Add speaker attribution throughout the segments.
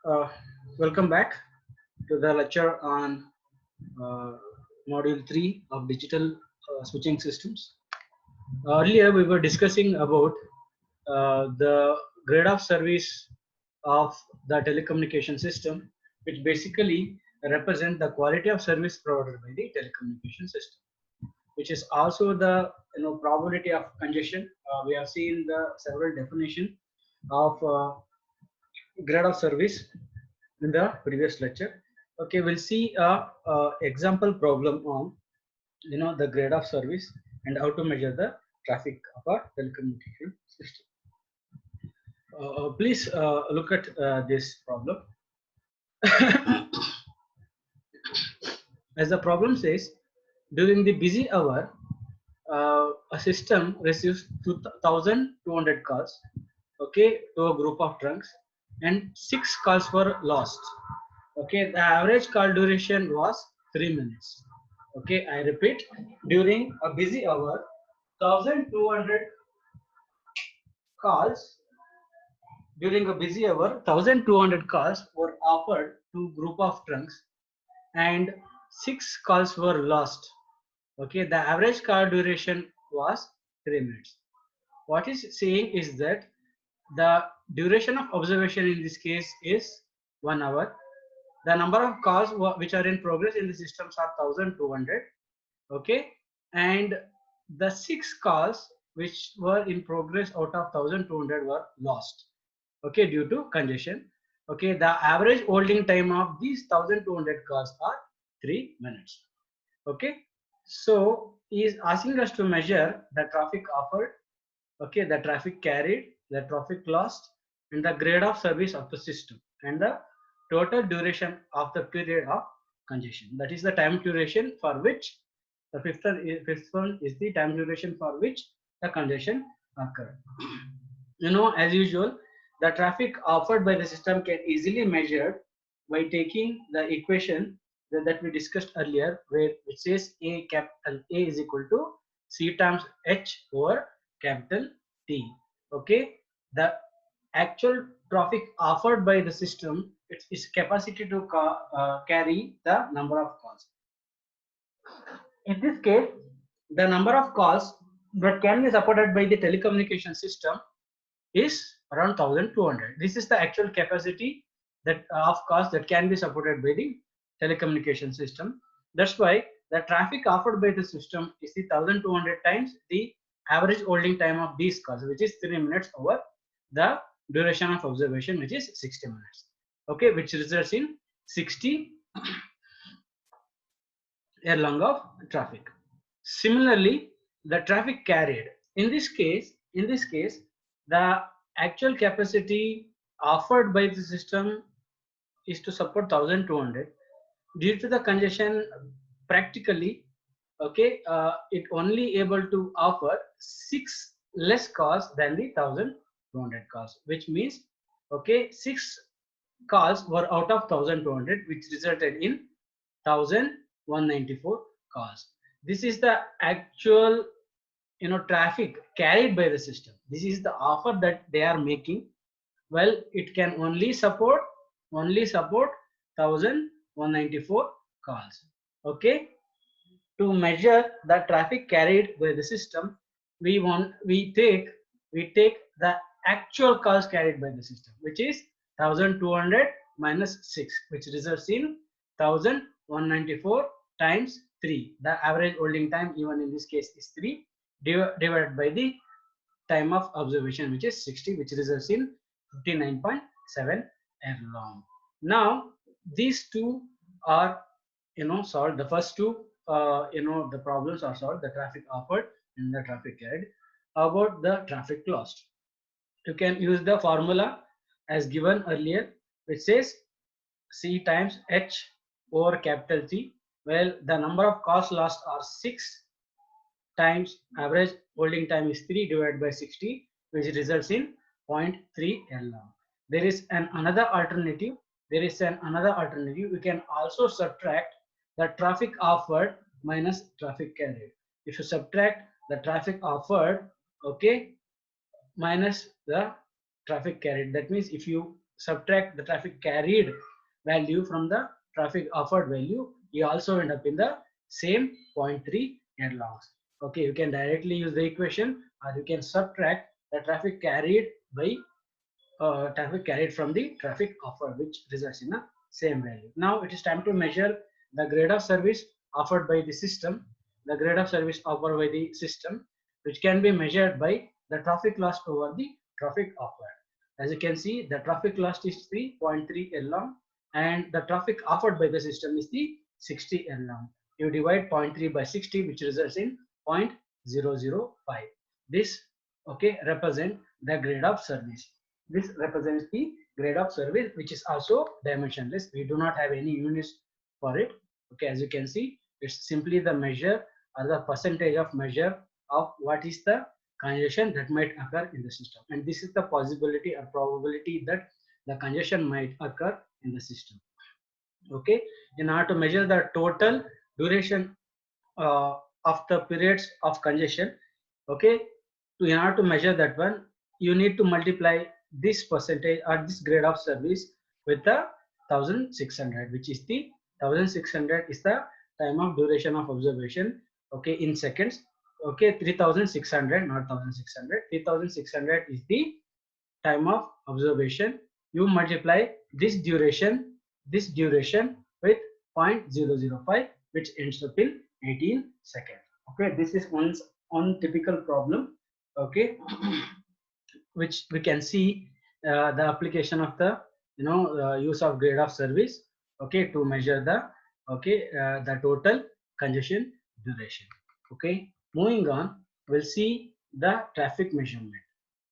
Speaker 1: Uh, Welcome back to the lecture on uh, module 3 of digital switching systems. Earlier, we were discussing about the grade of service of the telecommunication system, which basically represent the quality of service provided by the telecommunication system, which is also the probability of congestion. We have seen the several definition of grade of service in the previous lecture. Okay, we'll see a example problem on the grade of service and how to measure the traffic of a telecommunication system. Please look at this problem. As the problem says, during the busy hour, a system receives 2,200 calls, okay, to a group of trunks, and 6 calls were lost. Okay, the average call duration was 3 minutes. Okay, I repeat, during a busy hour, 1,200 calls during a busy hour, 1,200 calls were offered to group of trunks, and 6 calls were lost. Okay, the average call duration was 3 minutes. What is saying is that the duration of observation in this case is 1 hour. The number of calls which are in progress in the systems are 1,200. Okay, and the 6 calls which were in progress out of 1,200 were lost. Okay, due to congestion. Okay, the average holding time of these 1,200 calls are 3 minutes. Okay, so he is asking us to measure the traffic offered, okay, the traffic carried, the traffic lost, and the grade of service of the system, and the total duration of the period of congestion. That is the time duration for which the fifth one is the time duration for which the congestion occurred. As usual, the traffic offered by the system can easily measured by taking the equation that we discussed earlier, where it says A capital A is equal to C times H over capital T. Okay, the actual traffic offered by the system, its capacity to carry the number of calls. In this case, the number of calls that can be supported by the telecommunication system is around 1,200. This is the actual capacity that of calls that can be supported by the telecommunication system. That's why the traffic offered by the system is the 1,200 times the average holding time of these calls, which is 3 minutes, over the duration of observation, which is 60 minutes. Okay, which results in 60 year long of traffic. Similarly, the traffic carried. In this case, the actual capacity offered by the system is to support 1,200. Due to the congestion, practically, okay, it only able to offer 6 less calls than the 1,200 calls, which means, okay, 6 calls were out of 1,200, which resulted in 1,194 calls. This is the actual traffic carried by the system. This is the offer that they are making. Well, it can only support 1,194 calls. Okay, to measure the traffic carried by the system, we take the actual calls carried by the system, which is 1,200 minus 6, which results in 1,194 times 3. The average holding time even in this case is 3, divided by the time of observation, which is 60, which results in 59.7 F long. Now these two are solved. The first two the problems are solved, the traffic offered and the traffic carried. About the traffic lost, you can use the formula as given earlier, which says C times H over capital T. Well, the number of calls lost are 6 times average holding time is 3 divided by 60, which results in 0.3 L long. There is another alternative. We can also subtract the traffic offered minus traffic carried. If you subtract the traffic offered, okay, minus the traffic carried, that means if you subtract the traffic carried value from the traffic offered value, you also end up in the same 0.3 erlongs. Okay, you can directly use the equation, or you can subtract the traffic carried by traffic carried from the traffic offered, which results in the same value. Now it is time to measure the grade of service offered by the system, the grade of service offered by the system, which can be measured by the traffic loss over the traffic offered. As you can see, the traffic loss is 3.3 erlong and the traffic offered by the system is the 60 erlong. You divide 0.3 by 60, which results in 0.005. This, okay, represent the grade of service. This represents the grade of service, which is also dimensionless. We do not have any units for it. Okay, as you can see, it's simply the measure or the percentage of measure of what is the congestion that might occur in the system. And this is the possibility or probability that the congestion might occur in the system. Okay, in order to measure the total duration of the periods of congestion, okay, in order to measure that one, you need to multiply this percentage or this grade of service with the 1600, which is the 1600 is the time of duration of observation, okay, in seconds. Okay, 3600, not 1600, 3600 is the time of observation. You multiply this duration with 0.005, which ends up in 18 seconds. Okay, this is one typical problem, okay, which we can see the application of the use of grade of service, okay, to measure the total congestion duration. Okay, moving on, we'll see the traffic measurement.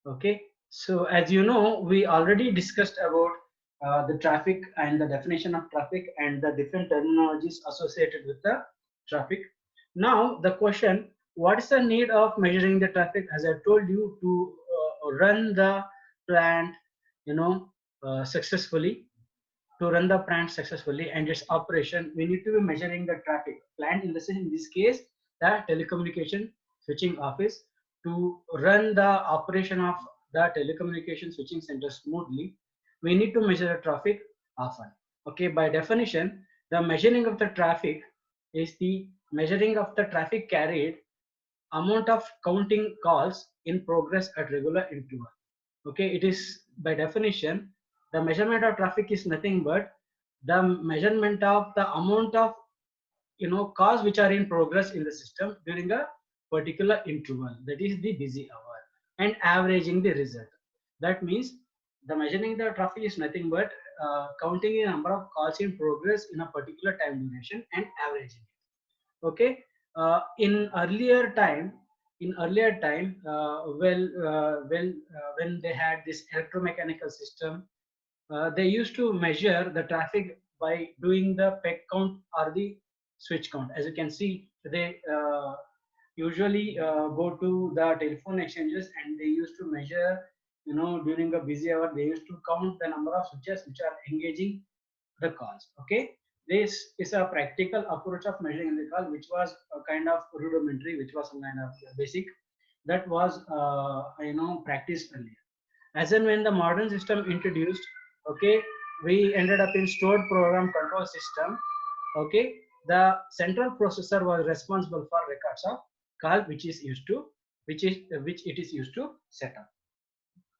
Speaker 1: Okay, so as you know, we already discussed about the traffic and the definition of traffic and the different terminologies associated with the traffic. Now the question, what is the need of measuring the traffic? As I told you, to run the plant successfully, to run the plant successfully and its operation, we need to be measuring the traffic. Plant in this case, the telecommunication switching office. To run the operation of the telecommunication switching center smoothly, we need to measure the traffic often. Okay, by definition, the measuring of the traffic is the measuring of the traffic carried, amount of counting calls in progress at regular interval. Okay, it is by definition, the measurement of traffic is nothing but the measurement of the amount of calls which are in progress in the system during a particular interval, that is the busy hour, and averaging the result. That means the measuring the traffic is nothing but counting the number of calls in progress in a particular time duration and averaging it. Okay, in earlier time, when they had this electromechanical system, they used to measure the traffic by doing the peg count or the switch count. As you can see, they usually go to the telephone exchanges and they used to measure, during a busy hour, they used to count the number of switches which are engaging the calls. Okay, this is a practical approach of measuring the call, which was a kind of rudimentary, which was some kind of basic, that was practiced earlier. As and when the modern system introduced, okay, we ended up in stored program control system. Okay, the central processor was responsible for records of call, which it is used to set up.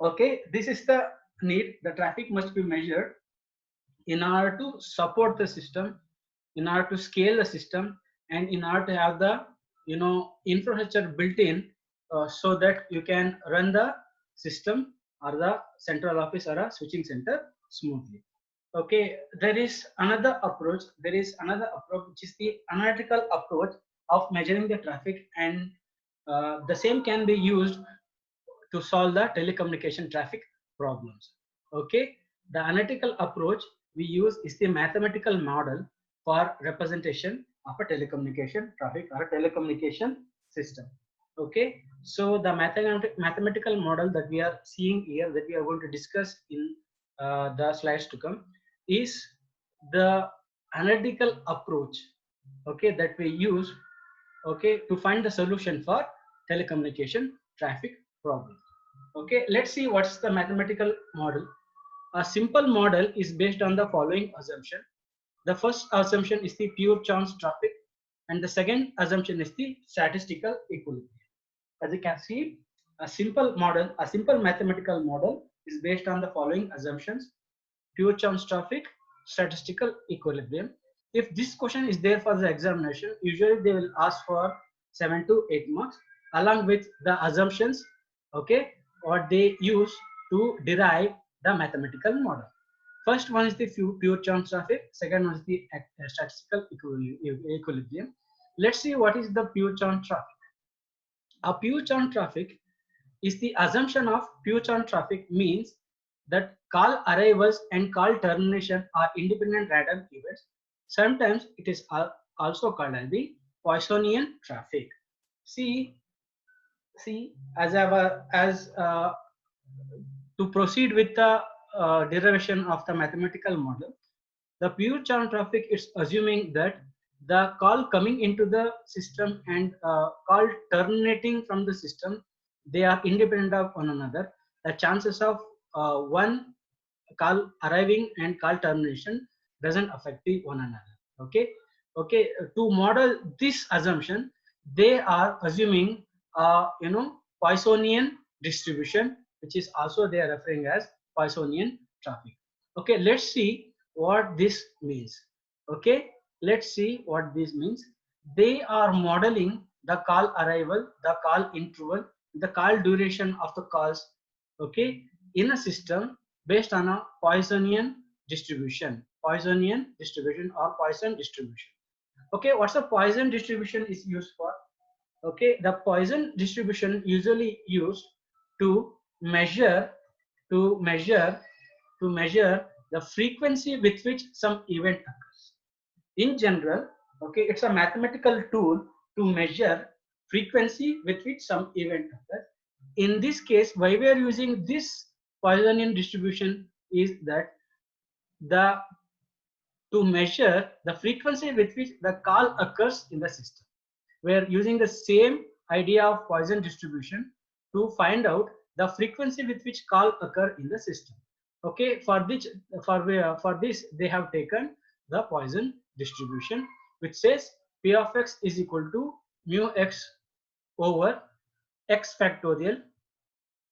Speaker 1: Okay, this is the need. The traffic must be measured in order to support the system, in order to scale the system, and in order to have the infrastructure built in, so that you can run the system or the central office or a switching center smoothly. Okay, there is another approach which is the analytical approach of measuring the traffic, and the same can be used to solve the telecommunication traffic problems. Okay, the analytical approach we use is the mathematical model for representation of a telecommunication traffic or a telecommunication system. Okay, so the mathematical model that we are seeing here, that we are going to discuss in the slides to come, is the analytical approach, okay, that we use, okay, to find the solution for telecommunication traffic problem. Okay, let's see what's the mathematical model. A simple model is based on the following assumption. The first assumption is the pure chance traffic, and the second assumption is the statistical equilibrium. As you can see, a simple model, a simple mathematical model is based on the following assumptions: pure chance traffic, statistical equilibrium. If this question is there for the examination, usually they will ask for 7 to 8 marks along with the assumptions, okay, what they use to derive the mathematical model. First one is the pure chance traffic, second one is the statistical equilibrium. Let's see what is the pure chance traffic. A pure chance traffic is the assumption of pure chance traffic means that call arrivals and call termination are independent random events. Sometimes it is also called as the Poissonian traffic. See, as to proceed with the derivation of the mathematical model, the pure chance traffic is assuming that the call coming into the system and call terminating from the system, they are independent of one another. The chances of one call arriving and call termination doesn't affect the one another. Okay, to model this assumption, they are assuming Poissonian distribution, which is also they are referring as Poissonian traffic. Okay, let's see what this means. Okay, let's see what this means. They are modeling the call arrival, the call interval, the call duration of the calls, okay, in a system based on a Poissonian distribution, or Poisson distribution. Okay, what's the Poisson distribution is used for? Okay, the Poisson distribution usually used to measure to measure the frequency with which some event occurs. In general, okay, it's a mathematical tool to measure frequency with which some event occurs. In this case, why we are using this Poissonian distribution is that the to measure the frequency with which the call occurs in the system. We are using the same idea of Poisson distribution to find out the frequency with which call occur in the system. Okay, for this they have taken the Poisson distribution, which says P of x is equal to mu x over x factorial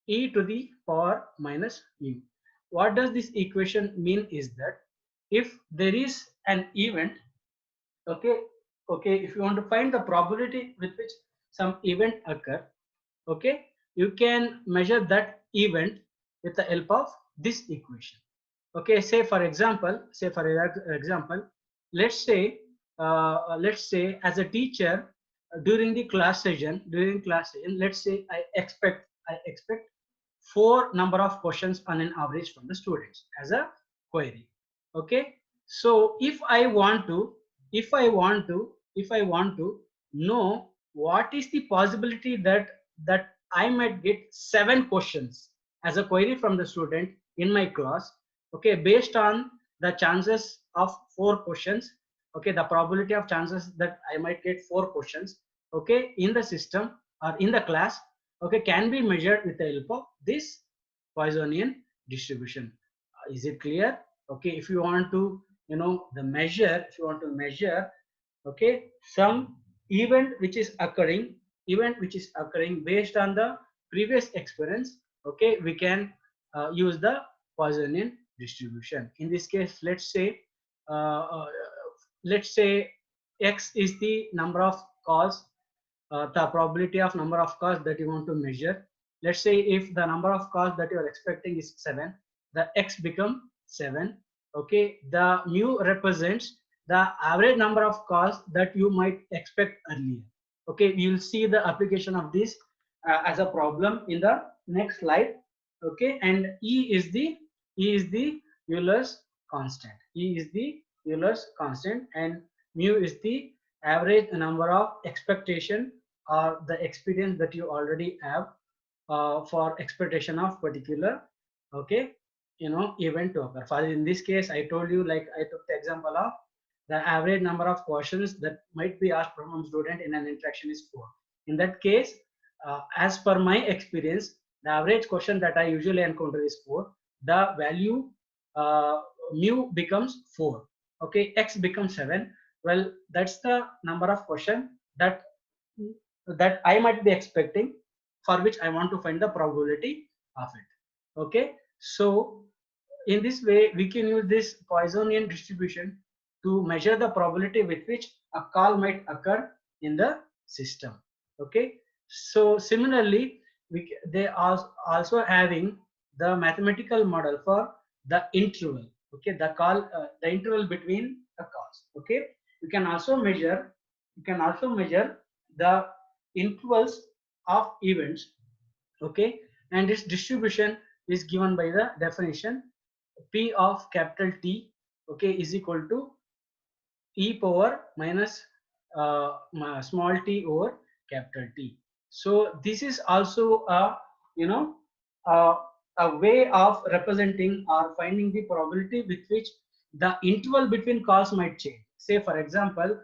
Speaker 1: e to the power minus mu. What does this equation mean is that if there is an event, okay, if you want to find the probability with which some event occur, okay, you can measure that event with the help of this equation. Okay, say for example, let's say as a teacher, during class session, let's say I expect 4 number of questions on an average from the students as a query. Okay, so if I want to know what is the possibility that I might get 7 questions as a query from the student in my class, okay, based on the chances of 4 questions, okay, the probability of chances that I might get 4 questions, okay, in the system or in the class, okay, can be measured with the help of this Poissonian distribution. Is it clear? Okay, if you want to measure, okay, some event which is occurring based on the previous experience, okay, we can use the Poissonian distribution. In this case, let's say x is the number of calls, the probability of number of calls that you want to measure. Let's say if the number of calls that you are expecting is 7, the x become 7. Okay, the mu represents the average number of calls that you might expect earlier. Okay, you'll see the application of this as a problem in the next slide. Okay, and E is the Euler's constant. And mu is the average number of expectation or the experience that you already have for expectation of particular, okay, event to occur. For in this case, I told you, like I took the example of the average number of questions that might be asked from a student in an interaction is 4. In that case, as per my experience, the average question that I usually encounter is 4. The value mu becomes 4. Okay, x becomes 7. Well, that's the number of question that I might be expecting, for which I want to find the probability of it. Okay, so in this way we can use this Poissonian distribution to measure the probability with which a call might occur in the system. Okay, so similarly they are also having the mathematical model for the interval. Okay, the interval between the calls. Okay, you can also measure the intervals of events. Okay, and its distribution is given by the definition P of capital T, okay, is equal to e power minus small t over capital T. So this is also a, you know, a, a way of representing or finding the probability with which the interval between calls might change. Say for example,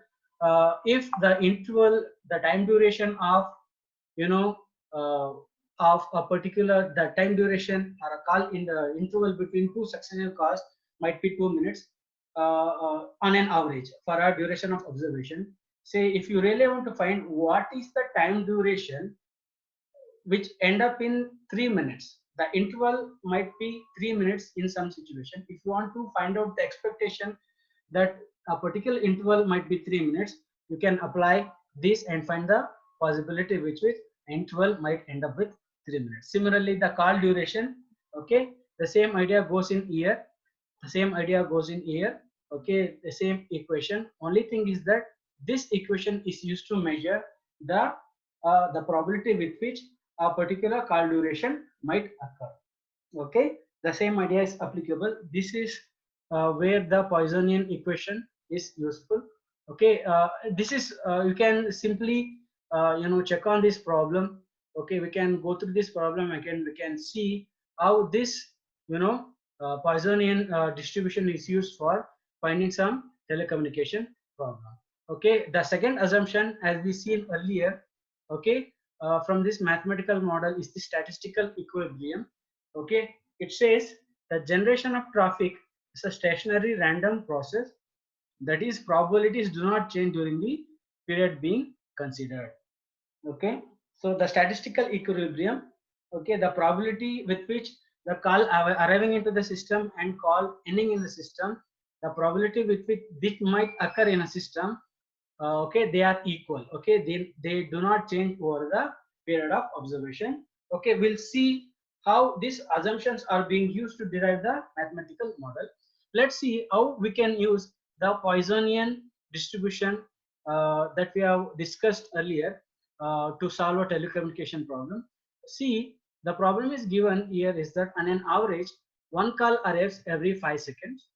Speaker 1: if the time duration of, you know, uh, of a particular, the time duration or a call in the interval between two successive calls might be 2 minutes on an average for a duration of observation. Say if you really want to find what is the time duration which end up in 3 minutes, the interval might be 3 minutes in some situation. If you want to find out the expectation that a particular interval might be 3 minutes, you can apply this and find the possibility which interval might end up with 3 minutes. Similarly, the call duration, okay, the same idea goes in here, okay, the same equation. Only thing is that this equation is used to measure the probability with which a particular call duration might occur. Okay, the same idea is applicable. This is where the Poissonian equation is useful. Okay, this is you can simply check on this problem. Okay, we can go through this problem again. We can see how this Poissonian distribution is used for finding some telecommunication problem. Okay, the second assumption, as we seen earlier, okay, from this mathematical model is the statistical equilibrium. Okay, it says the generation of traffic is a stationary random process, that is probabilities do not change during the period being considered. Okay, so the statistical equilibrium, okay, the probability with which the call arriving into the system and call ending in the system, the probability with which this might occur in a system, okay, they are equal. Okay, they do not change over the period of observation. Okay, we'll see how these assumptions are being used to derive the mathematical model. Let's see how we can use the Poissonian distribution that we have discussed earlier to solve a telecommunication problem. See, the problem is given here is that on an average, one call arrives every 5 seconds.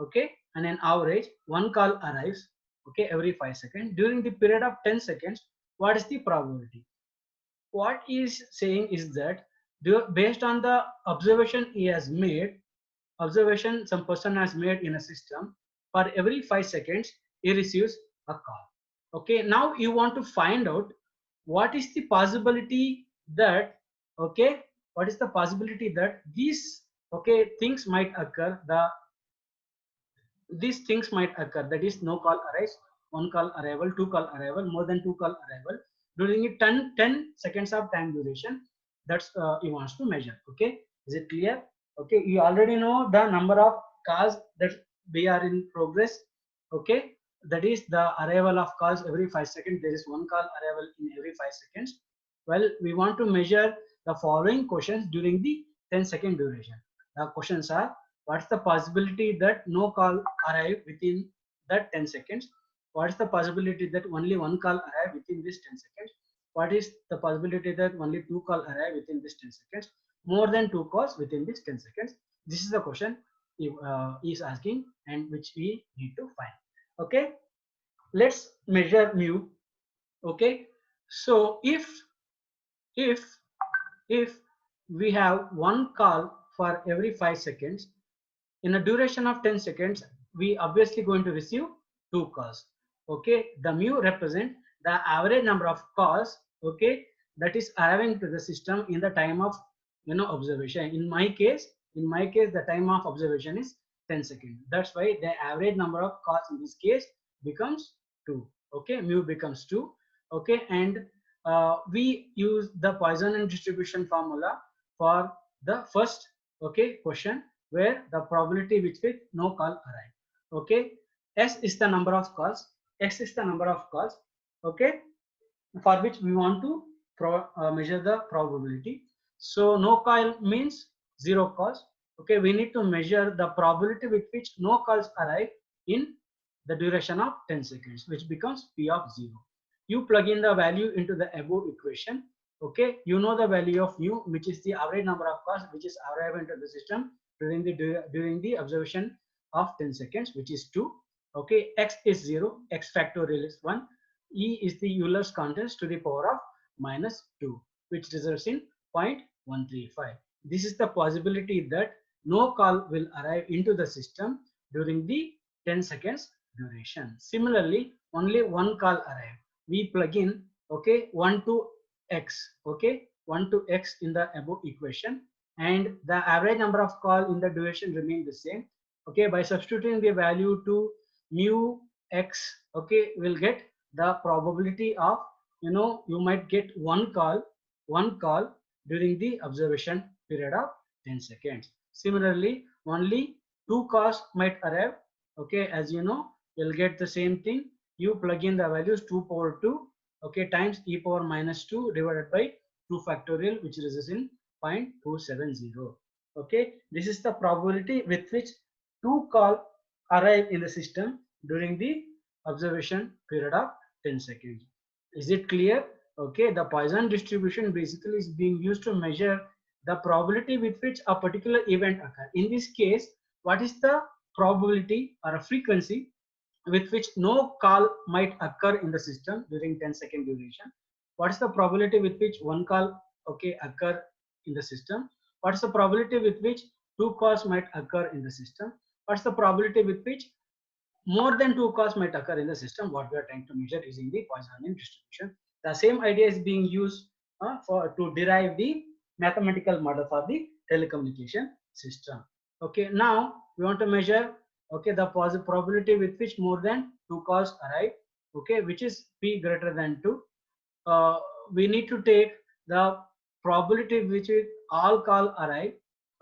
Speaker 1: Okay, on an average, one call arrives, okay, every 5 seconds. During the period of 10 seconds, what is the probability? What he is saying is that based on the observation he has made, observation some person has made in a system, for every 5 seconds he receives a call. Okay, now you want to find out what is the possibility that, okay, what is the possibility that these, okay, things might occur, these things might occur, that is no call arrives, one call arrival, two call arrival, more than two call arrival during a 10 seconds of time duration. That's he wants to measure. Okay, is it clear? Okay, you already know the number of calls that we are in progress. Okay, that is the arrival of calls every 5 seconds. There is one call arrival in every 5 seconds. Well, we want to measure the following questions during the 10-second duration. The questions are: what's the possibility that no call arrive within that 10 seconds? What is the possibility that only one call arrive within this 10 seconds? What is the possibility that only two call arrive within this 10 seconds? More than two calls within this 10 seconds. This is the question he is asking and which we need to find. Okay, let's measure mu. Okay, so if if we have one call for every 5 seconds, in a duration of 10 seconds, we obviously going to receive two calls. Okay, the mu represent the average number of calls, okay, that is arriving to the system in the time of observation. In my case, In my case, the time of observation is 10 seconds. That's why the average number of calls in this case becomes 2. Okay, mu becomes 2. Okay, and we use the Poisson distribution formula for the first question, where the probability with which no call arrive. Okay, S is the number of calls, X is the number of calls, okay, for which we want to measure the probability. So no call means 0 calls. Okay, we need to measure the probability with which no calls arrive in the duration of 10 seconds, which becomes P of 0. You plug in the value into the above equation. Okay, you know the value of mu, which is the average number of calls which is arrived into the system during the observation of 10 seconds, which is 2. Okay, X is 0, X factorial is 1, E is the Euler's constants to the power of minus 2, which results in 0.135. This is the possibility that no call will arrive into the system during the 10 seconds duration. Similarly, only one call arrive. We plug in, okay, 1 to X, okay, 1 to X in the above equation, and the average number of call in the duration remain the same. Okay, by substituting the value to mu X, okay, we'll get the probability of, you might get one call during the observation period of 10 seconds. Similarly, only two calls might arrive. Okay, as you know, you'll get the same thing. You plug in the values 2 power 2, okay, times e power minus 2 divided by 2 factorial, which results in 0.270. Okay, this is the probability with which two call arrive in the system during the observation period of 10 seconds. Is it clear? Okay, the Poisson distribution basically is being used to measure the probability with which a particular event occurs. In this case, what is the probability or a frequency with which no call might occur in the system during 10-second duration? What is the probability with which one call, okay, occur in the system? What is the probability with which two calls might occur in the system? What's the probability with which more than two calls might occur in the system? What we are trying to measure using the Poissonian distribution. The same idea is being used to derive the mathematical model for the telecommunication system. Okay, now we want to measure, okay, the probability with which more than two calls arrive, okay, which is p greater than 2. We need to take the probability which is all call arrive,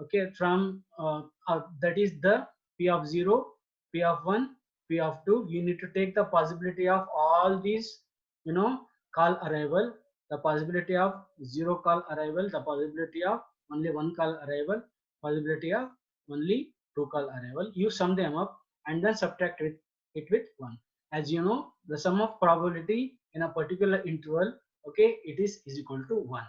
Speaker 1: okay, from that is the p of 0, p of 1, p of 2. You need to take the possibility of all these, call arrival, the possibility of 0 call arrival, the possibility of only one call arrival, possibility of only two call arrival. You sum them up and then subtract it with 1. As you know, the sum of probability in a particular interval, okay, it is equal to 1.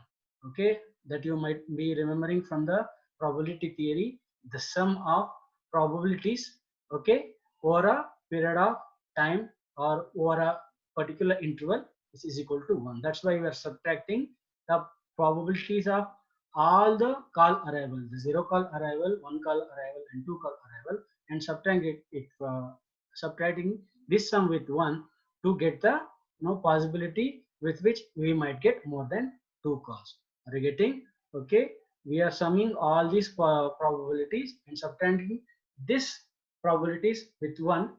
Speaker 1: Okay, that you might be remembering from the probability theory. The sum of probabilities, okay, over a period of time or over a particular interval is equal to 1. That's why we are subtracting the probabilities of all the call arrival, the 0 call arrival, 1 call arrival, and 2 call arrival, and subtracting this sum with 1 to get the possibility with which we might get more than 2 calls. Are you getting? Okay, we are summing all these probabilities and subtracting this probabilities with 1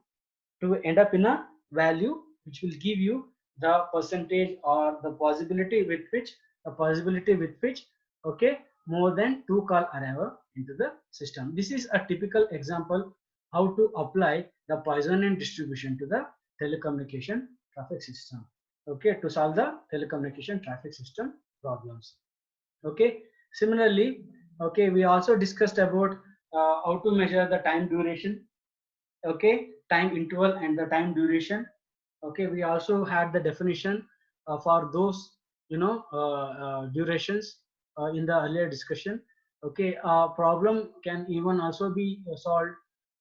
Speaker 1: to end up in a value which will give you the percentage or the possibility with which, okay, more than 2 call arrival into the system. This is a typical example how to apply the Poissonian distribution to the telecommunication traffic system, okay, to solve the telecommunication traffic system problems. Okay, similarly, okay, we also discussed about how to measure the time duration, okay, time interval and the time duration. Okay, we also had the definition for those durations in the earlier discussion. Okay, problem can even also be solved,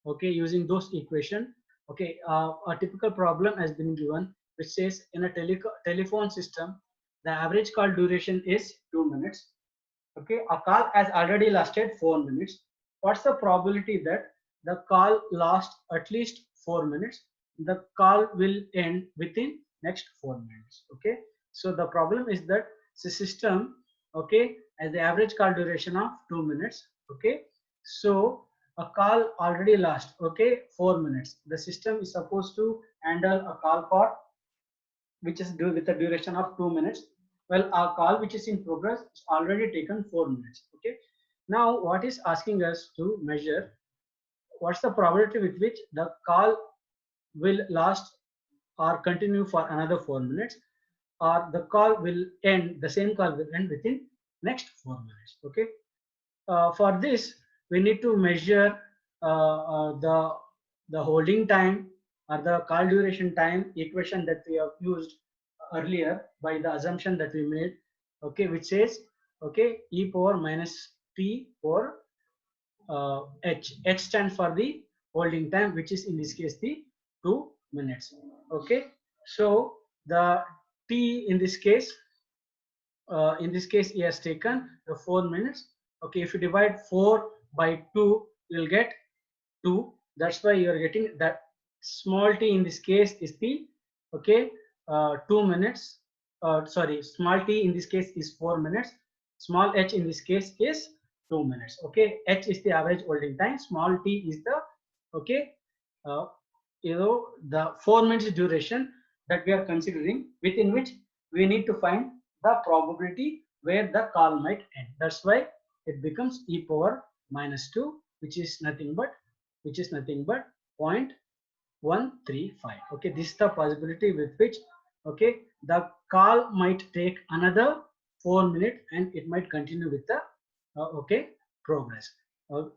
Speaker 1: okay, using those equation. Okay, a typical problem has been given which says in a telephone system the average call duration is 2 minutes. Okay, a call has already lasted 4 minutes. What's the probability that the call lasts at least 4 minutes? The call will end within next 4 minutes. Okay, so the problem is that the system, okay, has the average call duration of 2 minutes. Okay, So a call already lost, okay, 4 minutes. The system is supposed to handle a call for which is due with a duration of 2 minutes. Well, our call which is in progress is already taken 4 minutes. Okay. Now, what is asking us to measure what's the probability with which the call will last or continue for another 4 minutes, or the call will end, the same call will end within next 4 minutes. Okay. For this, we need to measure the holding time or the call duration time equation that we have used earlier by the assumption that we made, okay, which says, okay, e power minus t over h stands for the holding time, which is in this case the 2 minutes. Okay, so the t in this case he has taken the 4 minutes. Okay, if you divide 4 by 2, you'll get 2. That's why you're getting that small t in this case is the, okay, 2 minutes. Sorry, small t in this case is 4 minutes. Small h in this case is 2 minutes. Okay, h is the average holding time. Small t is the, okay, uh, the 4 minutes duration that we are considering, within which we need to find the probability where the call might end. That's why it becomes e power minus 2, which is nothing but 0.135. Okay, this is the possibility with which, okay, the call might take another 4 minutes and it might continue with the okay, progress.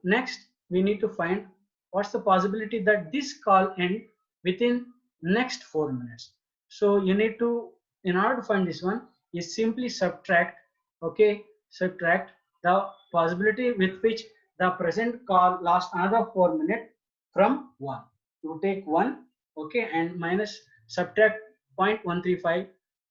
Speaker 1: Next, we need to find what's the possibility that this call end within next 4 minutes. So you need to, in order to find this one, you simply subtract, okay, subtract the possibility with which the present call lasts another 4 minutes from 1. You take 1, okay, and minus subtract 0.135,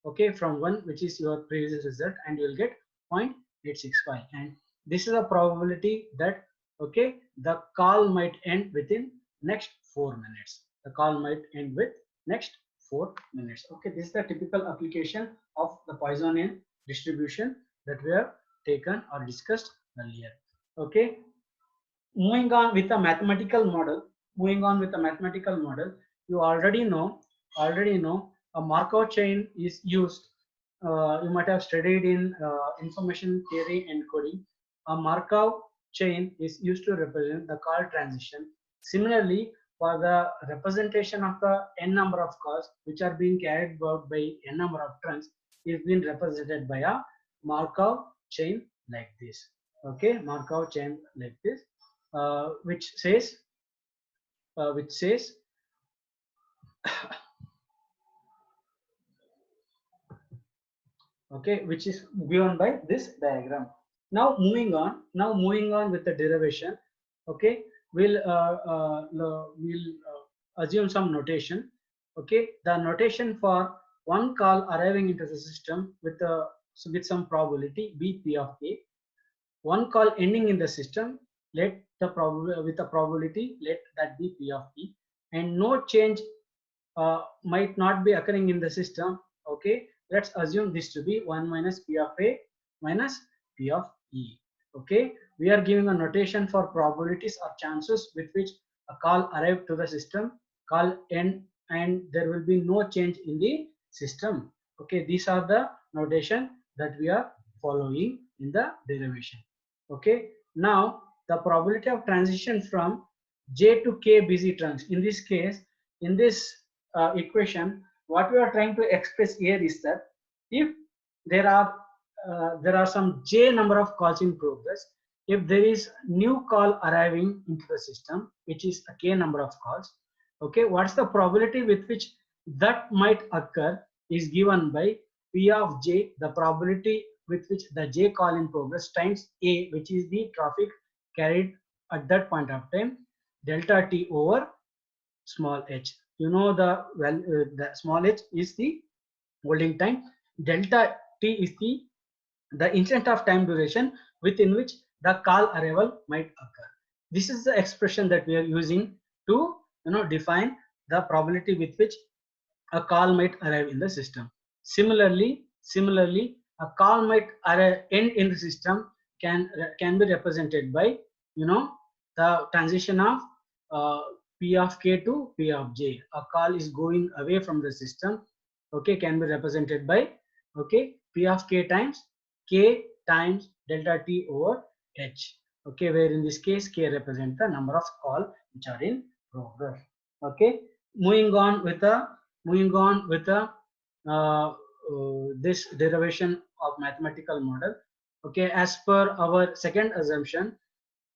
Speaker 1: okay, from 1, which is your previous result, and you will get 0.865. And this is a probability that, okay, the call might end within next 4 minutes. The call might end with next 4 minutes. Okay, this is the typical application of the Poissonian distribution that we have taken or discussed earlier. Okay, moving on with a mathematical model. You already know a Markov chain is used. You might have studied in information theory and coding. A Markov chain is used to represent the call transition. Similarly, for the representation of the n number of calls which are being carried out by n number of trunks is being represented by a Markov chain like this. Okay, Markov chain like this, which says okay, which is given by this diagram. Now moving on with the derivation. Okay, we'll assume some notation. Okay, the notation for one call arriving into the system with some probability b p of a, one call ending in the system, let the with the probability let that be p of e, and no change might not be occurring in the system. Okay, let's assume this to be 1 minus p of a minus p of e. Okay, we are giving a notation for probabilities or chances with which a call arrived to the system, call end, and there will be no change in the system. Okay, these are the notation that we are following in the derivation. Okay, now the probability of transition from j to k busy trunks. In this case, in this equation, what we are trying to express here is that if there are some j number of calls in progress, if there is new call arriving into the system, which is a k number of calls, okay, what's the probability with which that might occur is given by p of j, the probability with which the j call in progress, times a, which is the traffic carried at that point of time, delta t over small h. You know the small h is the holding time, delta t is the instant of time duration within which the call arrival might occur. This is the expression that we are using to define the probability with which a call might arrive in the system. Similarly, a call might end in the system can be represented by the transition of P of K to P of J. A call is going away from the system, okay, can be represented by, okay, P of K times K times delta T over H, okay, where in this case K represents the number of calls which are in progress. Okay, moving on with the this derivation of mathematical model. Okay, as per our second assumption,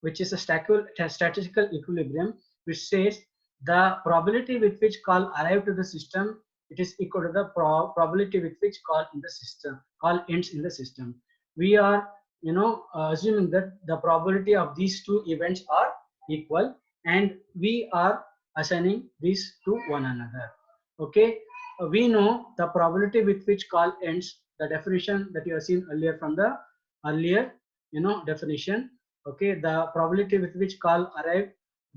Speaker 1: which is a statistical equilibrium, which says the probability with which call arrive to the system, it is equal to the probability with which call ends in the system. We are, assuming that the probability of these two events are equal, and we are assigning these to one another. Okay, we know the probability with which call ends, the definition that you have seen earlier from the earlier, definition. Okay, the probability with which call arrive,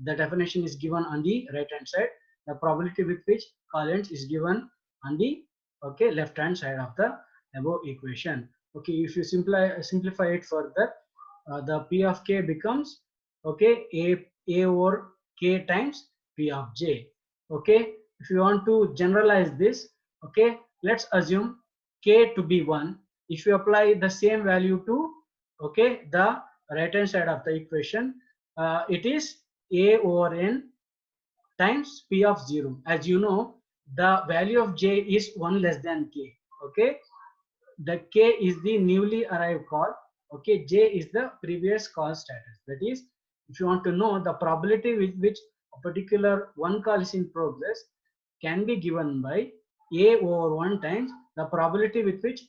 Speaker 1: the definition is given on the right hand side. The probability with which call ends is given on the, okay, left hand side of the above equation. Okay, if you simplify it further, the P of K becomes, okay, a over K times P of J. Okay, if you want to generalize this, okay, let's assume K to be 1. If you apply the same value to, okay, the right hand side of the equation, it is A over N times P of 0. As you know, the value of J is 1 less than K. Okay, the K is the newly arrived call. Okay, J is the previous call status. That is, if you want to know the probability with which a particular one call is in progress, can be given by A over 1 times the probability with which,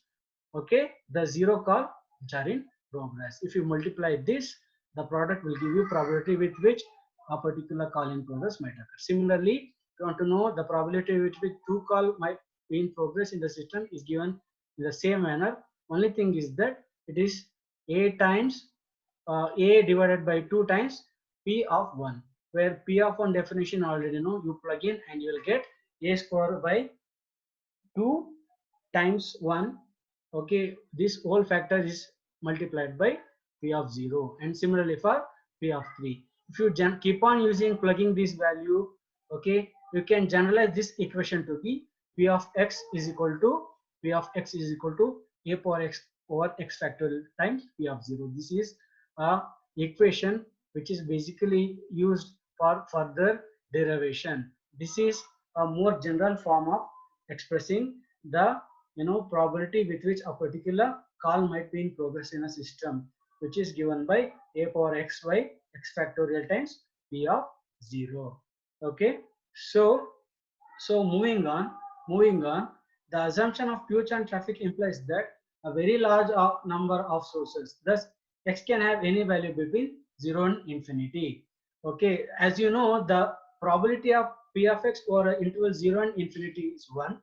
Speaker 1: okay, the 0 call which are in progress. If you multiply this, the product will give you probability with which a particular call in progress might occur. Similarly, if you want to know the probability with which two call might be in progress in the system, is given in the same manner. Only thing is that it is A times A divided by 2 times P of 1, where P of 1 definition already know, you plug in and you will get A square by 2 times 1. Okay, this whole factor is multiplied by P of 0, and similarly for P of 3. If you keep on using plugging this value, okay, you can generalize this equation to be P of x is equal to A power x over x factorial times P of 0. This is a equation which is basically used for further derivation. This is a more general form of expressing the, probability with which a particular call might be in progress in a system, which is given by A power x by x factorial times P of 0. Okay, so moving on, the assumption of pure churn traffic implies that a very large number of sources, thus x can have any value between 0 and infinity. Okay, as you know, the probability of P of x over interval 0 and infinity is 1.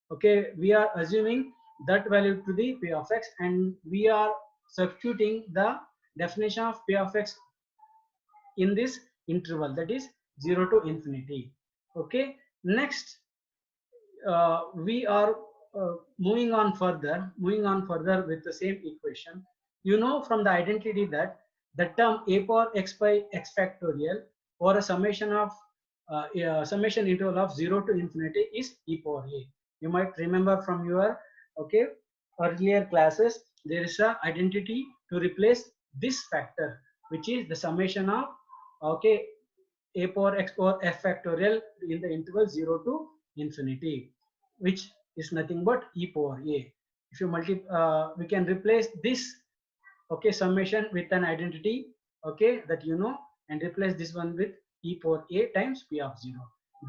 Speaker 1: Okay, we are assuming that value to the P of x, and we are substituting the definition of P of x in this interval, that is 0 to infinity. Okay, next we are moving on further with the same equation. You know from the identity that the term A power x by x factorial, or a summation of summation interval of 0 to infinity, is E power A. You might remember from your, okay, earlier classes, there is a identity to replace this factor, which is the summation of, okay, A power x or f factorial in the interval 0 to infinity, which is nothing but E power A. If you we can replace this, okay, summation with an identity, okay, that you know, and replace this one with E power A times P of 0.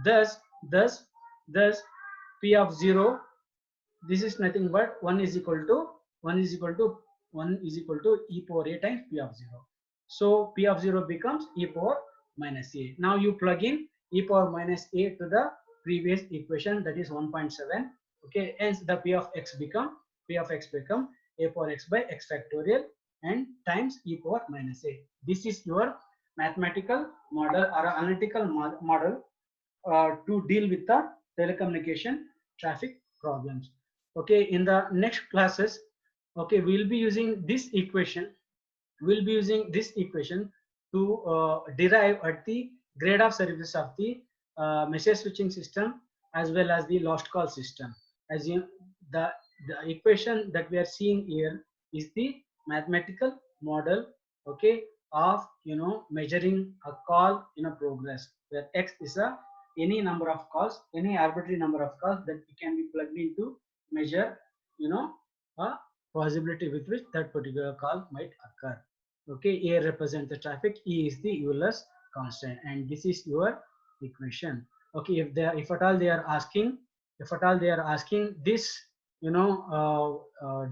Speaker 1: Thus P of 0, this is nothing but 1 is equal to E power A times P of 0. So P of 0 becomes E power minus A. Now you plug in E power minus A to the previous equation, that is 1.7. Okay, hence the P of x become A power x by x factorial and times E power minus A. This is your mathematical model or analytical model to deal with the telecommunication traffic problems. Okay, in the next classes, okay, we'll be using this equation to derive at the grade of service of the message switching system as well as the lost call system. As you, the equation that we are seeing here is the mathematical model, okay, of measuring a call in a progress, where x is a any number of calls, any arbitrary number of calls that can be plugged in to measure a possibility with which that particular call might occur. Okay, A represents the traffic, E is the Euler's constant, and this is your equation. Okay, if at all they are asking, this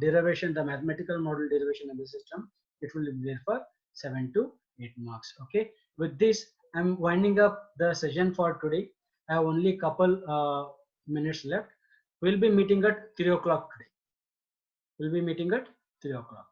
Speaker 1: derivation, the mathematical model derivation of the system, it will be there for 7 to 8 marks. Okay, with this I'm winding up the session for today. I have only couple minutes left. We'll be meeting at 3 o'clock today. We'll be meeting at 3 o'clock.